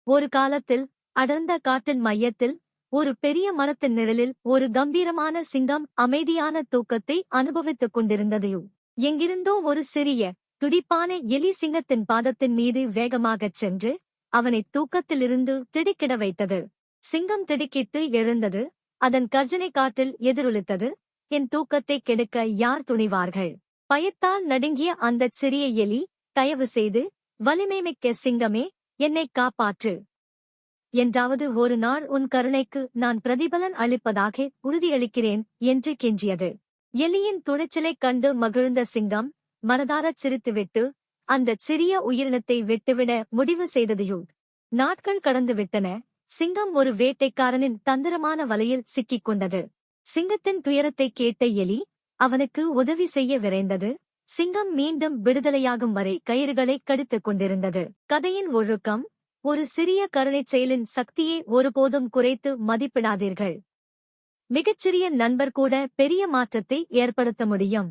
ஒரு காலத்தில் அடர்ந்த காட்டின் மையத்தில் ஒரு பெரிய மரத்தின் நிழலில் ஒரு கம்பீரமான சிங்கம் அமைதியான தூக்கத்தை அனுபவித்துக் கொண்டிருந்தது. எங்கிருந்தோ ஒரு சிறிய துடிப்பான எலி சிங்கத்தின் பாதத்தின் மீது வேகமாகச் சென்று அவனை தூக்கத்திலிருந்து திடுக்கிட வைத்தது. சிங்கம் திடுக்கிட்டு எழுந்தது. அதன் கர்ஜனை காட்டில் எதிரொலித்தது. என் தூக்கத்தை கெடுக்க யார் துணிவார்கள்? பயத்தால் நடுங்கிய அந்தச் சிறிய எலி, தயவு செய்து, வலிமைமிக்க சிங்கமே, என்னைக் காப்பாற்று. என்றாவது ஒரு நாள் உன் கருணைக்கு நான் பிரதிபலன் அளிப்பதாக உறுதியளிக்கிறேன் என்று கெஞ்சியது. எலியின் துணிச்சலைக் கண்டு மகிழ்ந்த சிங்கம் மனதாரச் சிரித்துவிட்டு அந்தச் சிறிய உயிரினத்தை விட்டுவிட முடிவு செய்தது. நாட்கள் கடந்துவிட்டன. சிங்கம் ஒரு வேட்டைக்காரனின் தந்திரமான வலையில் சிக்கிக் கொண்டது. சிங்கத்தின் துயரத்தைக் கேட்ட எலி அவனுக்கு உதவி செய்ய விரைந்தது. சிங்கம் மீண்டும் விடுதலையாகும் வரை கயிறுகளை கடித்துக் கொண்டிருந்தது. கதையின் ஒழுக்கம்: ஒரு சிறிய கருணைச் செயலின் சக்தியை ஒருபோதும் குறைத்து மதிப்பிடாதீர்கள். மிகச்சிறிய நண்பர் கூட பெரிய மாற்றத்தை ஏற்படுத்த முடியும்.